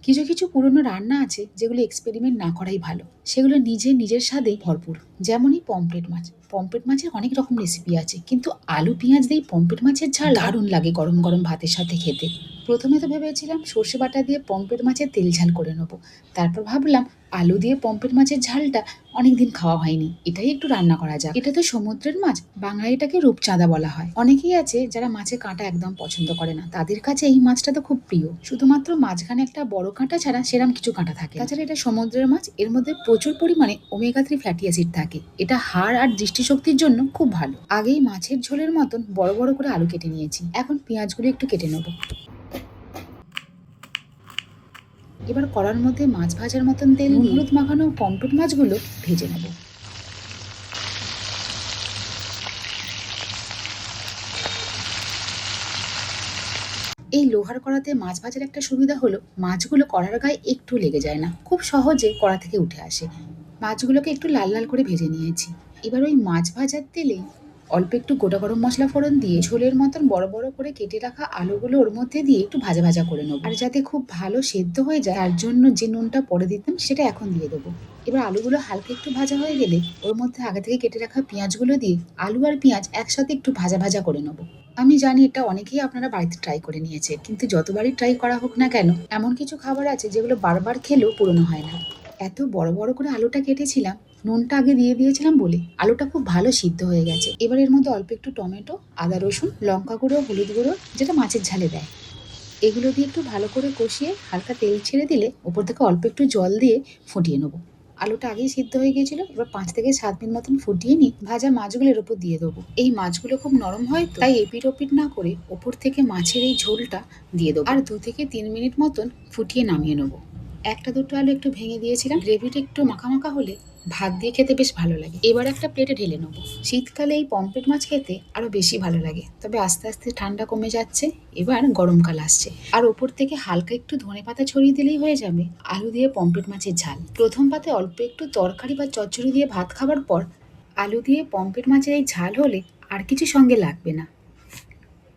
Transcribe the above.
কিছু কিছু পুরনো রান্না আছে যেগুলো এক্সপেরিমেন্ট না করাই ভালো। সেগুলো নিজের স্বাদেই ভরপুর। যেমনই পমফ্রেট মাছ। পমফ্রেট মাছের অনেক রকম রেসিপি আছে, কিন্তু আলু পেঁয়াজ দিয়ে পমফ্রেট মাছের ঝাল দারুণ লাগে গরম গরম ভাতের সাথে খেতে। প্রথমে তো ভেবেছিলাম সর্ষে বাটা দিয়ে পমফ্রেট মাছের তেল ঝাল করে নেবো। তারপর ভাবলাম আলু দিয়ে পমফ্রেট মাছের ঝালটা অনেকদিন খাওয়া হয়নি, এটাই একটু রান্না করা যাক। এটা তো সমুদ্রের মাছ, বাংলায় এটাকে রূপচাঁদা বলা হয়। অনেকেই আছে যারা মাছে কাঁটা একদম পছন্দ করে না, তাদের কাছে এই মাছটা তো খুব প্রিয়। শুধুমাত্র মাঝখানে একটা বড় কাঁটা ছাড়া সেরাম কিছু কাঁটা থাকে। তাছাড়া এটা সমুদ্রের মাছ, এর মধ্যে প্রচুর পরিমাণে ওমেগা 3 ফ্যাটি অ্যাসিড থাকে। এটা হাড় আর দৃষ্টিশক্তির জন্য খুব ভালো। আগেই মাছের ঝোলের মতন বড় বড় করে আলু কেটে নিয়েছি, এখন পেঁয়াজগুলো একটু কেটে নেবো। এবার কড়ার মধ্যে মাছ ভাজার মতন তেল দিয়ে হলুদ মাখানো পমফ্রেট মাছগুলো ভেজে নেব। এই লোহার কড়াতে মাছ ভাজার একটা সুবিধা হলো মাছগুলো কড়ার গায়ে একটু লেগে যায় না, খুব সহজে কড়া থেকে উঠে আসে। মাছগুলোকে একটু লাল লাল করে ভেজে নিয়েছি। এবার ওই মাছ ভাজার তেলে অল্প একটু গোটা গরম মশলা ফোড়ন দিয়ে ঝোলের মতন বড় বড় করে কেটে রাখা আলুগুলো ওর মধ্যে দিয়ে একটু ভাজা ভাজা করে নেবো। আর যাতে খুব ভালো সেদ্ধ হয়ে যায় তার জন্য যে নুনটা পরে দিতাম সেটা এখন দিয়ে দেবো। এবার আলুগুলো হালকা একটু ভাজা হয়ে গেলে ওর মধ্যে আগে থেকে কেটে রাখা পেঁয়াজগুলো দিয়ে আলু আর পেঁয়াজ একসাথে একটু ভাজা ভাজা করে নেবো। আমি জানি এটা অনেকেই আপনারা বাড়িতে ট্রাই করে নিয়েছে, কিন্তু যতবারই ট্রাই করা হোক না কেন, এমন কিছু খাবার আছে যেগুলো বারবার খেলেও পুরনো হয় না। এত বড় বড় করে আলুটা কেটেছিলাম, নুনটা আগে দিয়ে দিয়েছিলাম বলে আলুটা খুব ভালো সিদ্ধ হয়ে গেছে। এবার এর মধ্যে অল্প একটু টমেটো, আদা রসুন, লঙ্কা গুঁড়ো, হলুদ গুঁড়ো, যেটা মাছের ঝালে দেয়, এগুলো দিয়ে একটু ভালো করে কষিয়ে হালকা তেল ছেড়ে দিলে ওপর থেকে অল্প একটু জল দিয়ে ফুটিয়ে নেবো। আলুটা আগেই সিদ্ধ হয়ে গিয়েছিল, এবার 5 থেকে 7 মিনিট মতন ফুটিয়ে নিয়ে ভাজা মাছগুলোর ওপর দিয়ে দেবো। এই মাছগুলো খুব নরম হয়, তো তাই এপিট ওপিট না করে ওপর থেকে মাছের এই ঝোলটা দিয়ে দেবো আর 2 থেকে 3 মিনিট মতন ফুটিয়ে নামিয়ে নেবো। একটা দুটো আলু একটু ভেঙে দিয়েছিলাম, গ্রেভিটা একটু মাখা মাখা হলে ভাত দিয়ে খেতে বেশ ভালো লাগে। এবার একটা প্লেটে ঢেলে নেবো। শীতকালে এই পমফ্রেট মাছ খেতে আরো বেশি ভালো লাগে, তবে আস্তে আস্তে ঠান্ডা কমে যাচ্ছে, এবার গরমকাল আসছে। আর ওপর থেকে হালকা একটু ধনেপাতা ছড়িয়ে দিলেই হয়ে যাবে আলু দিয়ে পমফ্রেট মাছের ঝাল। প্রথম পাতে অল্প একটু তরকারি বা চচ্চড়ি দিয়ে ভাত খাবার পর আলু দিয়ে পমফ্রেট মাছের এই ঝাল হলে আর কিছু সঙ্গে লাগবে না।